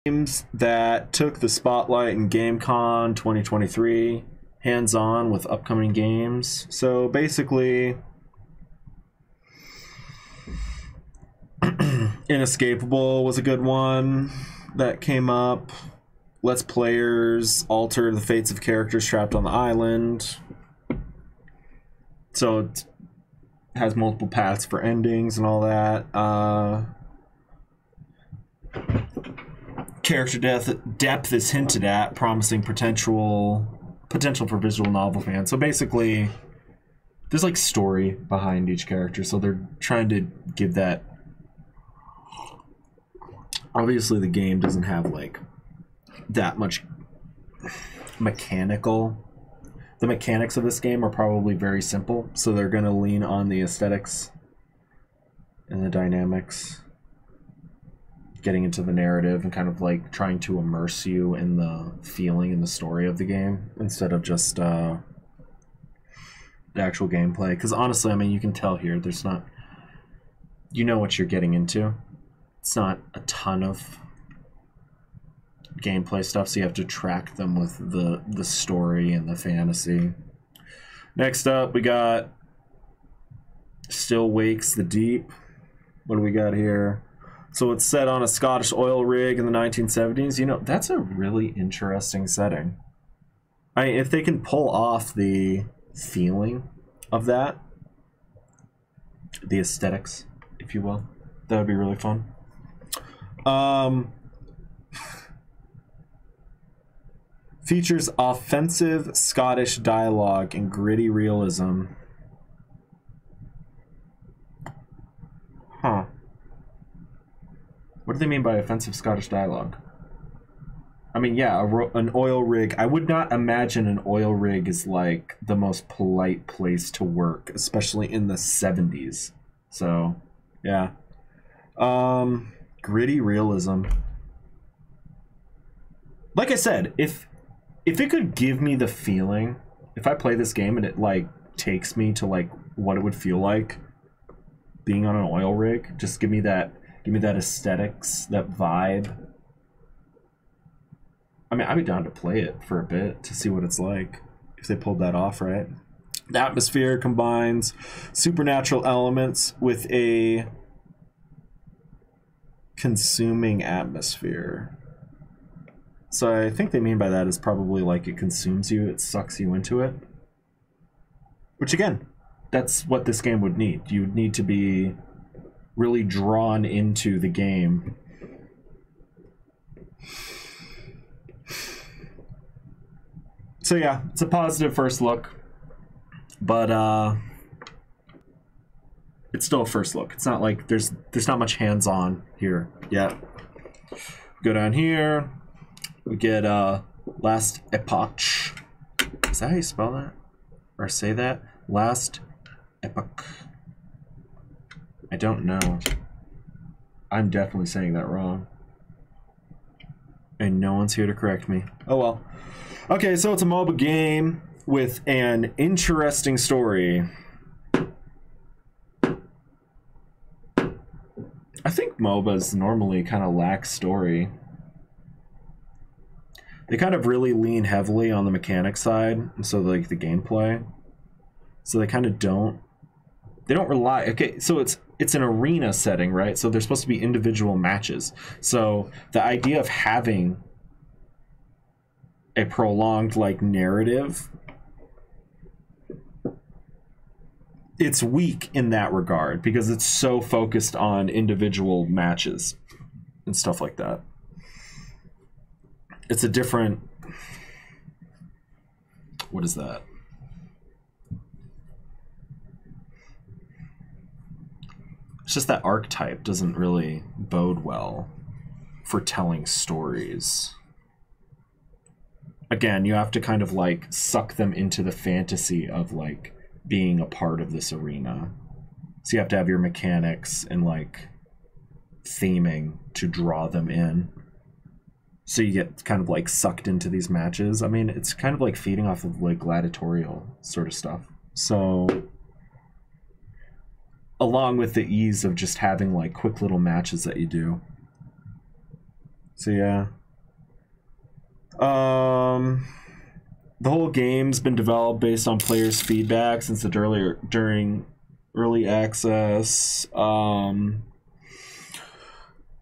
Games that took the spotlight in GameCon 2023, hands-on with upcoming games. So basically, Inescapable was a good one that came up. Lets players alter the fates of characters trapped on the island. So it has multiple paths for endings and all that. Character depth is hinted at, promising potential for visual novel fans. So basically, there's like story behind each character, so they're trying to give that. Obviously, the game doesn't have like that much mechanical. The mechanics of this game are probably very simple, so they're going to lean on the aesthetics and the dynamics, getting into the narrative and kind of like trying to immerse you in the feeling and the story of the game instead of just the actual gameplay. Because honestly, I mean, you can tell here, there's not, you know what you're getting into. It's not a ton of gameplay stuff, so you have to track them with the story and the fantasy. Next up, we got Still Wakes the Deep. What do we got here? So it's set on a Scottish oil rig in the 1970s. You know, that's a really interesting setting. If they can pull off the feeling of that, the aesthetics, if you will, that would be really fun. Features offensive Scottish dialogue and gritty realism. Huh. What do they mean by offensive Scottish dialogue? I mean, yeah, an oil rig. I would not imagine an oil rig is like the most polite place to work, especially in the 70s. So, yeah. Gritty realism. Like I said, if it could give me the feeling, if I play this game and it like takes me to like what it would feel like being on an oil rig, just give me that aesthetics, that vibe. I mean, I'd be down to play it for a bit to see what it's like if they pulled that off right. The atmosphere combines supernatural elements with a consuming atmosphere. So I think they mean by that is probably like it consumes you, it sucks you into it. Which again, that's what this game would need. You would need to be really drawn into the game. So yeah, it's a positive first look, but it's still a first look. It's not like there's not much hands-on here yet. Go down here, we get Last Epoch. Is that how you spell that? Or say that? Last Epoch. I don't know. I'm definitely saying that wrong. And no one's here to correct me. Oh well. Okay, so it's a MOBA game with an interesting story. I think MOBAs normally kind of lack story. They kind of really lean heavily on the mechanic side, so like the gameplay. So they kind of don't rely. Okay, so it's an arena setting, right? So there's supposed to be individual matches. So the idea of having a prolonged like narrative, it's weak in that regard because it's so focused on individual matches and stuff like that. It's a different, what is that? It's just that archetype doesn't really bode well for telling stories. Again, you have to kind of like suck them into the fantasy of like being a part of this arena. So you have to have your mechanics and like theming to draw them in. So you get kind of like sucked into these matches. I mean, it's kind of like feeding off of like gladiatorial sort of stuff. So along with the ease of just having like quick little matches that you do. So yeah. The whole game's been developed based on players' feedback since during early access.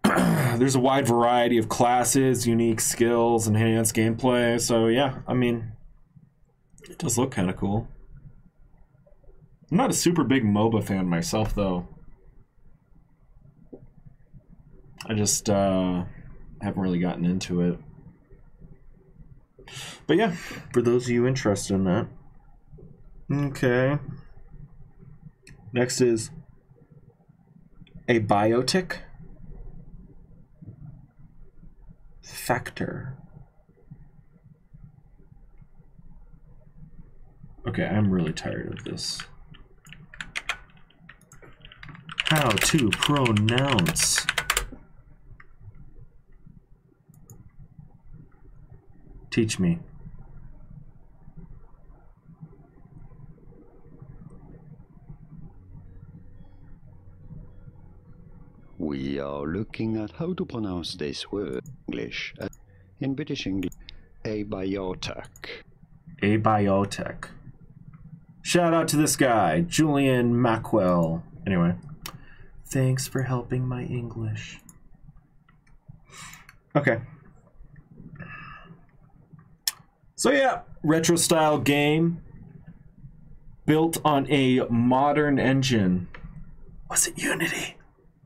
There's a wide variety of classes, unique skills, enhanced gameplay. So yeah, I mean, it does look kind of cool. I'm not a super big MOBA fan myself, though. I just haven't really gotten into it. But yeah, for those of you interested in that. Okay. Next is a Valetech factor. Okay, I'm really tired of this. How to pronounce. Teach me. We are looking at how to pronounce this word in English. In British English, abiotic. Abiotic. Shout out to this guy, Julian Mackwell. Anyway, thanks for helping my English. Okay. So yeah, retro style game built on a modern engine. Was it Unity?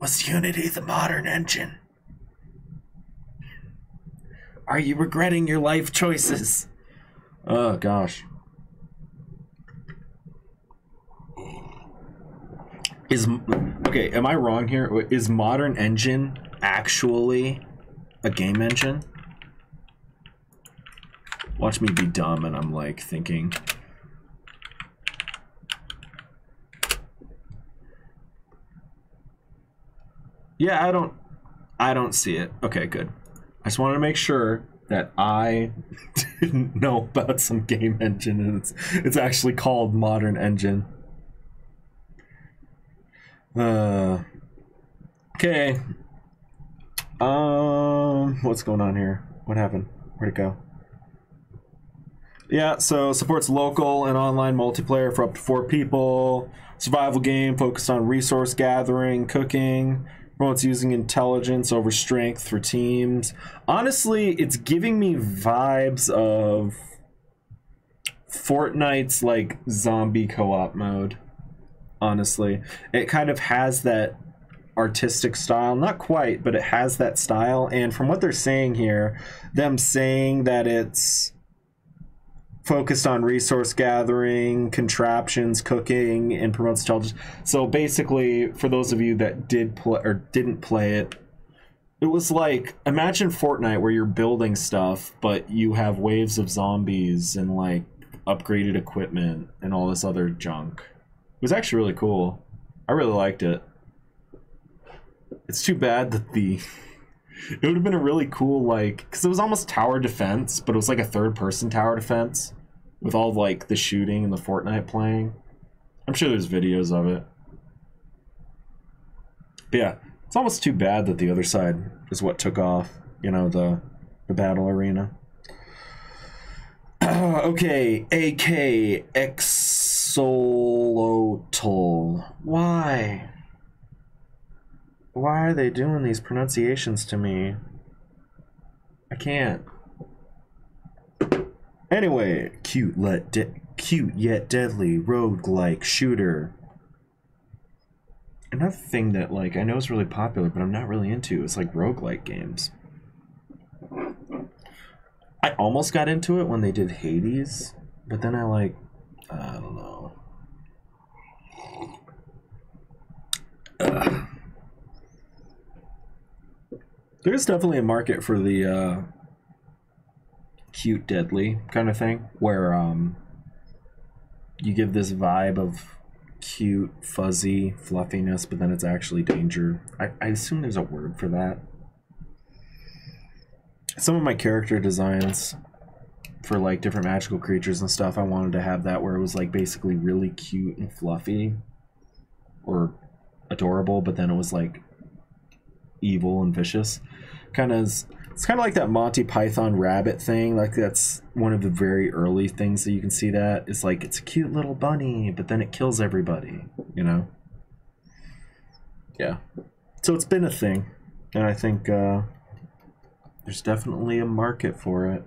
Was Unity the modern engine? Are you regretting your life choices? Oh gosh. Okay, am I wrong here? Is modern engine actually a game engine? Watch me be dumb and I'm like thinking. Yeah, I don't see it. Okay, good. I just wanted to make sure that I didn't know about some game engine and it's actually called modern engine. Okay. What's going on here? What happened? Where'd it go? Yeah, so supports local and online multiplayer for up to 4 people. Survival game focused on resource gathering, cooking. Promotes using intelligence over strength for teams. Honestly, it's giving me vibes of Fortnite's like zombie co-op mode. Honestly, it kind of has that artistic style, not quite, but it has that style. And from what they're saying here, them saying that it's focused on resource gathering, contraptions, cooking, and promotes intelligence. So basically, for those of you that did play or didn't play it, it was like, imagine Fortnite where you're building stuff, but you have waves of zombies and like upgraded equipment and all this other junk. It was actually really cool. I really liked it. It's too bad that it would have been a really cool, like, because it was almost tower defense, but it was like a third-person tower defense with all like the shooting and the Fortnite playing. I'm sure there's videos of it. But yeah, it's almost too bad that the other side is what took off, you know, the battle arena. Okay, AK Exolotl. Why? Why are they doing these pronunciations to me? I can't. Anyway, cute yet deadly roguelike shooter. Another thing that like I know is really popular, but I'm not really into is like roguelike games. I almost got into it when they did Hades, but then I don't know. There's definitely a market for the cute deadly kind of thing, where you give this vibe of cute, fuzzy fluffiness, but then it's actually danger. I assume there's a word for that. Some of my character designs for like different magical creatures and stuff, I wanted to have that where it was like basically really cute and fluffy or adorable, but then it was like evil and vicious. Kind of It's kind of like that Monty Python rabbit thing. Like that's one of the very early things that you can see that. It's like, it's a cute little bunny, but then it kills everybody, you know? Yeah. So it's been a thing. And I think there's definitely a market for it.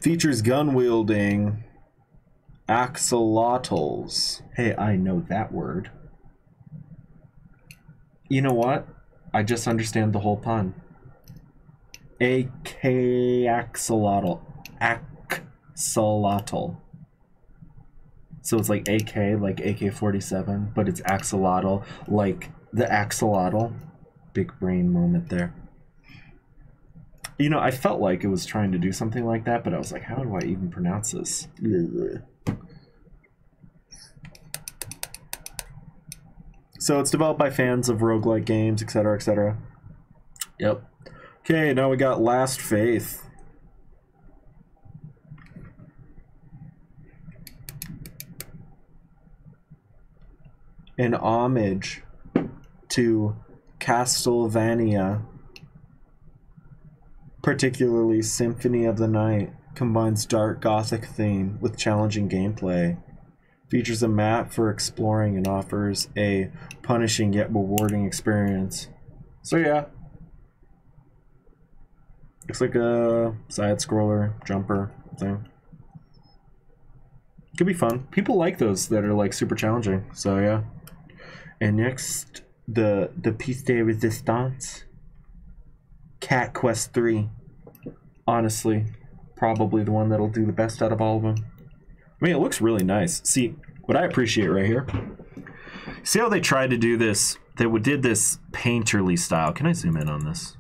Features gun wielding axolotls. Hey, I know that word. You know what? I just understand the whole pun. Axolotl. Axolotl. So it's like AK, like AK-47, but it's axolotl, like the axolotl. Big brain moment there. You know, I felt like it was trying to do something like that, but I was like, how do I even pronounce this? So it's developed by fans of roguelike games, etc., etc. Yep. Okay, now we got Last Faith. An homage to Castlevania, particularly Symphony of the Night, combines dark gothic theme with challenging gameplay, features a map for exploring, and offers a punishing yet rewarding experience. So yeah, looks like a side-scroller jumper thing. Could be fun. People like those that are like super challenging, so yeah. And next, the piece de resistance, Cat Quest 3. Honestly, probably the one that'll do the best out of all of them. I mean, it looks really nice. See, what I appreciate right here, see how they tried to do this? They did this painterly style. Can I zoom in on this?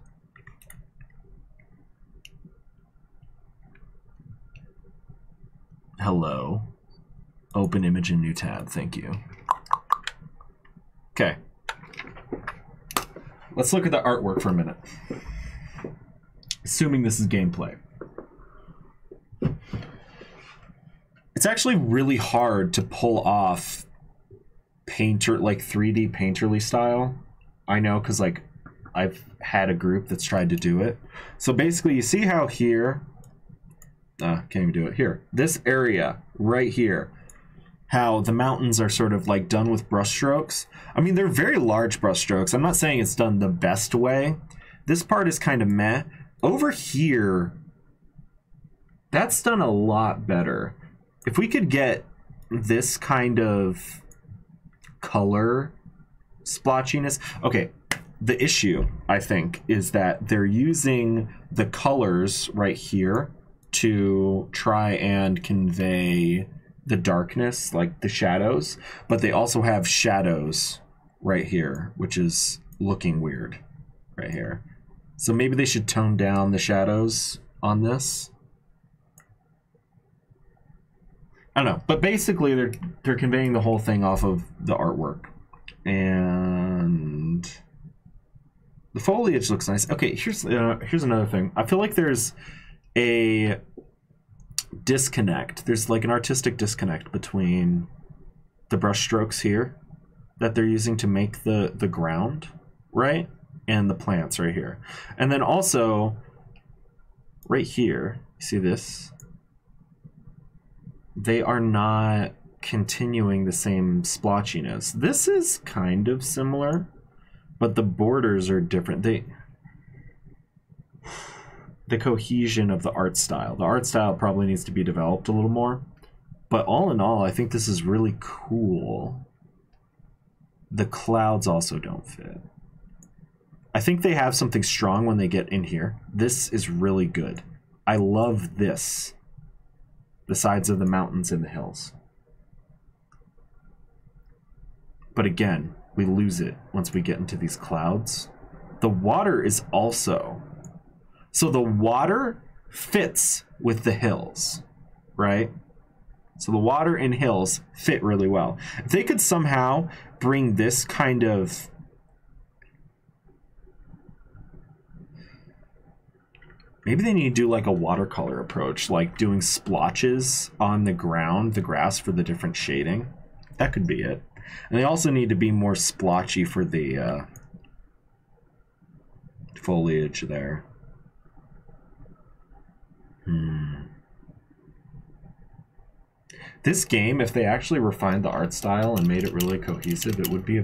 Hello. Open image in new tab. Thank you. Okay. Let's look at the artwork for a minute. Assuming this is gameplay. It's actually really hard to pull off painter, like 3D painterly style. I know, because like I've had a group that's tried to do it. So basically you see how here, can't even do it here. This area right here, how the mountains are sort of like done with brush strokes. I mean, they're very large brush strokes. I'm not saying it's done the best way. This part is kind of meh. Over here, that's done a lot better. If we could get this kind of color splotchiness. Okay, the issue, I think, is that they're using the colors right here to try and convey the darkness, like the shadows, but they also have shadows right here, which is looking weird right here. So maybe they should tone down the shadows on this. I don't know, but basically they're conveying the whole thing off of the artwork, and the foliage looks nice. Okay, here's another thing. I feel like there's a disconnect. There's like an artistic disconnect between the brush strokes here that they're using to make the ground, right? And the plants right here. And then also right here, you see this? They are not continuing the same splotchiness. This is kind of similar, but the borders are different. The cohesion of the art style. The art style probably needs to be developed a little more. But all in all, I think this is really cool. The clouds also don't fit. I think they have something strong when they get in here. This is really good. I love this. The sides of the mountains and the hills. But again, we lose it once we get into these clouds. The water is also... So the water fits with the hills, right? So the water and hills fit really well. If they could somehow bring this kind of... Maybe they need to do like a watercolor approach, like doing splotches on the ground, the grass, for the different shading. That could be it. And they also need to be more splotchy for the foliage there. This game, if they actually refined the art style and made it really cohesive, it would be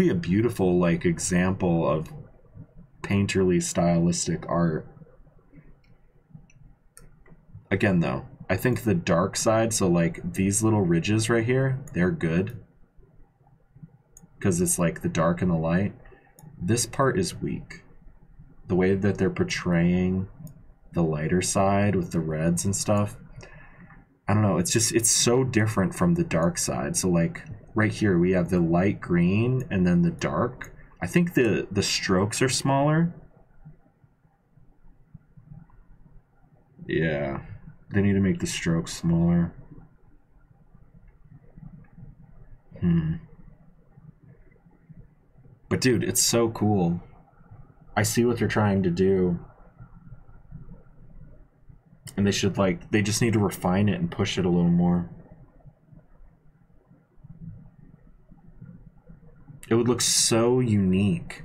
a beautiful like example of painterly stylistic art. Again though, I think the dark side, so like these little ridges right here, they're good because it's like the dark and the light. This part is weak. The way that they're portraying the lighter side with the reds and stuff, I don't know, it's so different from the dark side. So like right here we have the light green and then the dark. I think the strokes are smaller. Yeah, they need to make the strokes smaller. But dude, it's so cool. I see what they're trying to do. And they should they just need to refine it and push it a little more. It would look so unique.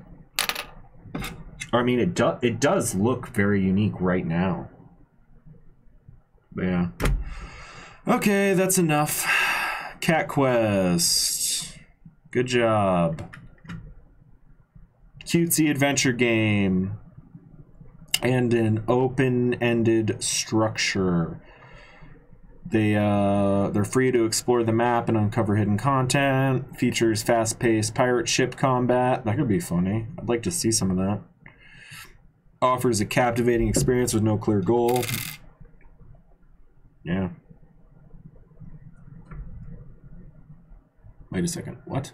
Or, I mean, it does look very unique right now. But yeah. Okay, that's enough. Cat Quest. Good job. Cutesy adventure game. And an open-ended structure. They're free to explore the map and uncover hidden content. Features fast-paced pirate ship combat. That could be funny. I'd like to see some of that. Offers a captivating experience with no clear goal. Yeah. Wait a second. What?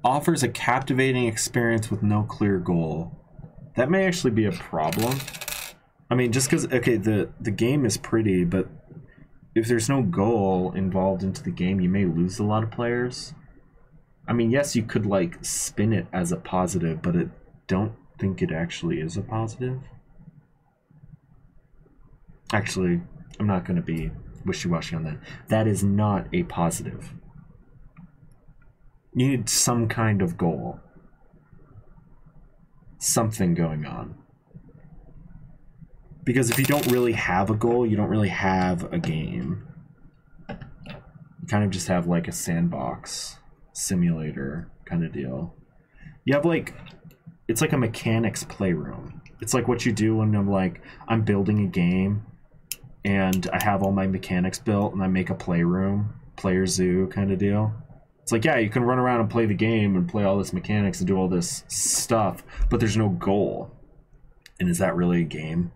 Offers a captivating experience with no clear goal. That may actually be a problem. I mean, just because, okay, the game is pretty, but if there's no goal involved into the game, you may lose a lot of players. I mean, yes, you could, spin it as a positive, but I don't think it actually is a positive. Actually, I'm not going to be wishy-washy on that. That is not a positive. You need some kind of goal. Something going on. Because if you don't really have a goal, you don't really have a game. You kind of just have a sandbox simulator kind of deal. You have it's like a mechanics playroom. It's like what you do when I'm building a game and I have all my mechanics built and I make a playroom, player zoo kind of deal. It's like, yeah, you can run around and play the game and play all this mechanics and do all this stuff, but there's no goal. And is that really a game?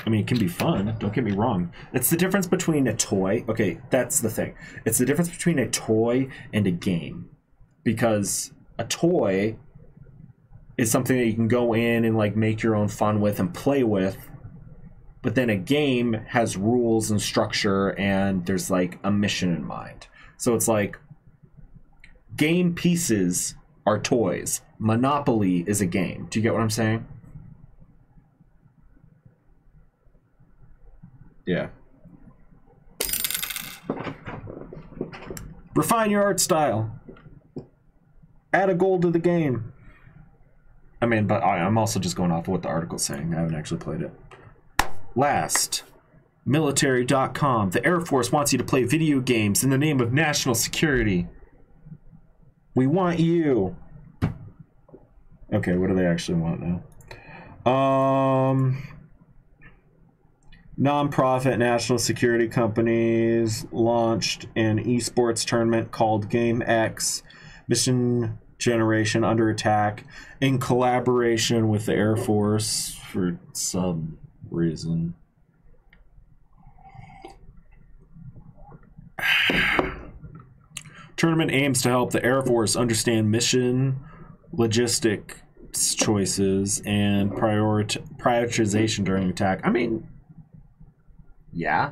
I mean, it can be fun, don't get me wrong. It's the difference between a toy. Okay, that's the thing. It's the difference between a toy and a game. Because a toy is something that you can go in and make your own fun with and play with. But then a game has rules and structure and there's a mission in mind. So it's game pieces are toys. Monopoly is a game. Do you get what I'm saying? Yeah. Refine your art style. Add a goal to the game. I mean, but I'm also just going off of what the article's saying. I haven't actually played it. Last. Military.com. The Air Force wants you to play video games in the name of national security. We want you. Okay, what do they actually want now? Non-profit national security companies launched an esports tournament called Game X Mission Generation Under Attack in collaboration with the Air Force for some reason. Tournament aims to help the Air Force understand mission, logistic choices, and prioritization during attack. I mean, yeah.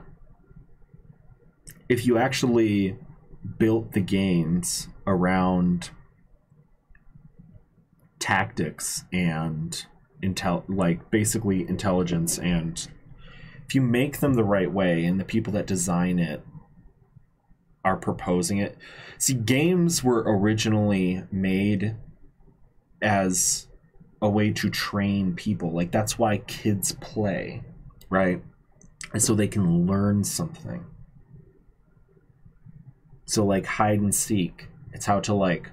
If you actually built the games around tactics and basically intelligence, and if you make them the right way and the people that design it are proposing it. See, games were originally made as a way to train people. Like, that's why kids play, right? And so they can learn something. So, like, hide and seek, it's how to, like,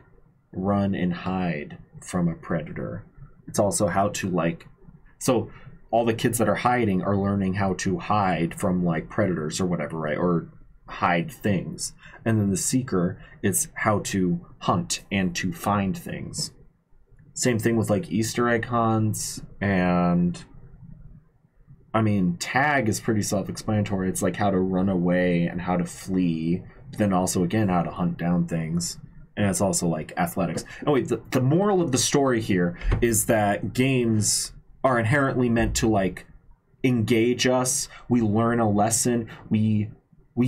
run and hide from a predator. It's also how to, like, so all the kids that are hiding are learning how to hide from, like, predators or whatever, right? Or hide things. And then the seeker is how to hunt and to find things. Same thing with, like, Easter egg hunts, and I mean, tag is pretty self-explanatory. It's like how to run away and how to flee, but then also, again, how to hunt down things. And it's also like athletics. Oh wait, the moral of the story here is that games are inherently meant to, like, engage us. We learn a lesson. We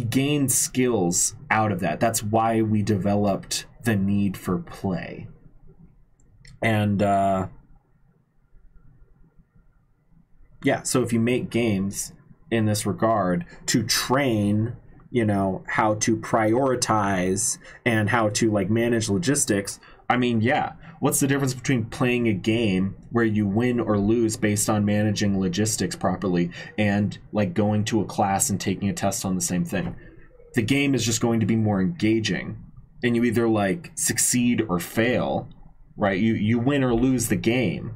gain skills out of that. That's why we developed the need for play. And yeah, so if you make games in this regard to train, you know, how to prioritize and how to, like, manage logistics, I mean, yeah, what's the difference between playing a game where you win or lose based on managing logistics properly and, like, going to a class and taking a test on the same thing? The game is just going to be more engaging, and you either, like, succeed or fail, right? You win or lose the game.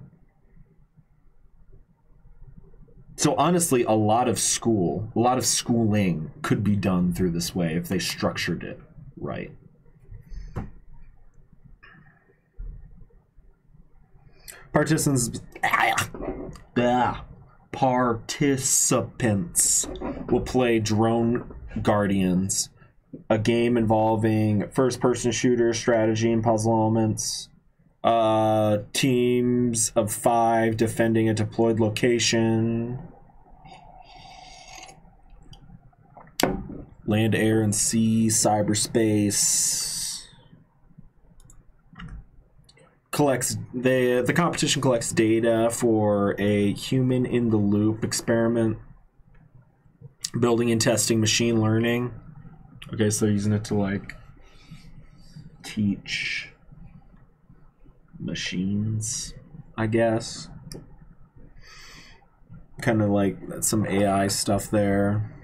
So honestly, a lot of schooling could be done through this way if they structured it right. Participants will play Drone Guardians, a game involving first-person shooter, strategy, and puzzle elements. Teams of 5 defending a deployed location. Land, air, and sea, cyberspace. The competition collects data for a human-in-the-loop experiment, building and testing machine learning. Okay, so they're using it to, like, teach machines, I guess. Kind of like some AI stuff there.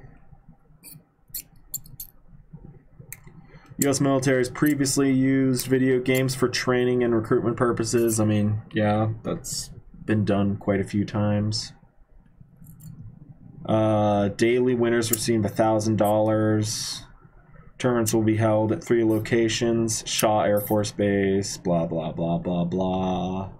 U.S. military has previously used video games for training and recruitment purposes. I mean, yeah, that's been done quite a few times. Daily winners receive $1,000. Tournaments will be held at 3 locations: Shaw Air Force Base, blah, blah, blah, blah, blah.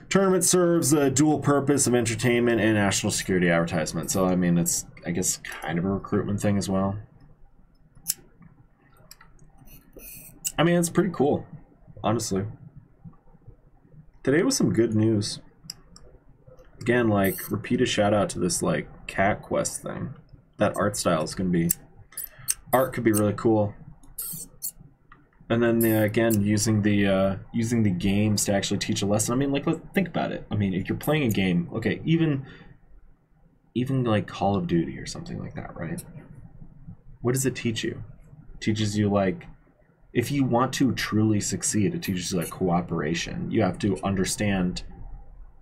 Tournament serves a dual purpose of entertainment and national security advertisement. So, I mean, it's, I guess, kind of a recruitment thing as well. I mean, it's pretty cool, honestly. Today was some good news. Again, like, repeat a shout out to this, like, cat quest thing. That art style is going to be... Art could be really cool. And then, again, using the games to actually teach a lesson. I mean, like, think about it. I mean, if you're playing a game... Okay, even like, Call of Duty or something like that, right? What does it teach you? It teaches you, like... If you want to truly succeed, it teaches you, like, cooperation. You have to understand,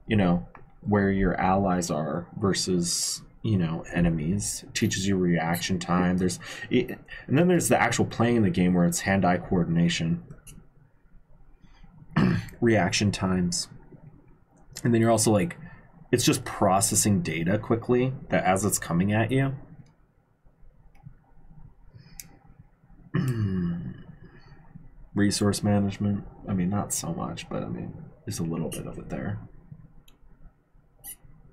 you know, where your allies are versus, you know, enemies. It teaches you reaction time. And then there's the actual playing the game where it's hand-eye coordination. Reaction times. And then you're also, like, it's just processing data quickly that as it's coming at you. Resource management. I mean, not so much, but I mean, there's a little bit of it there.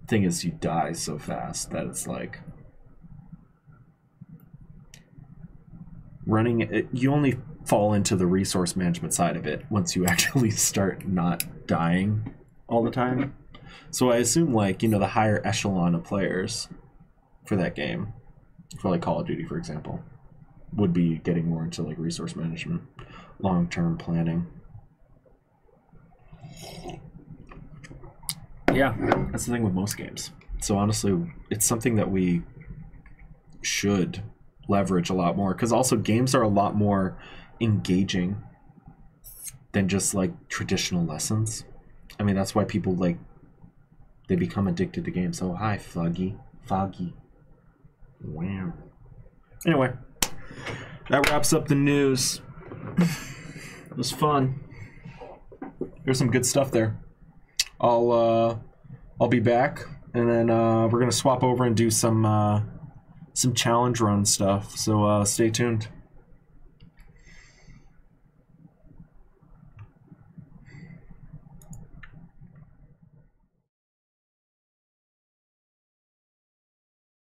Thing is, you die so fast that it's like running it, you only fall into the resource management side of it once you actually start not dying all the time. So I assume, like, you know, the higher echelon of players for that game, for like Call of Duty, for example, would be getting more into, like, resource management, long-term planning. Yeah, that's the thing with most games. So honestly, it's something that we should leverage a lot more, because also games are a lot more engaging than just like traditional lessons. I mean, that's why people like, they become addicted to games. Oh, hi, Foggy. Wow. Anyway, that wraps up the news. It was fun. There's some good stuff there. I'll be back, and then we're gonna swap over and do some challenge run stuff. So stay tuned.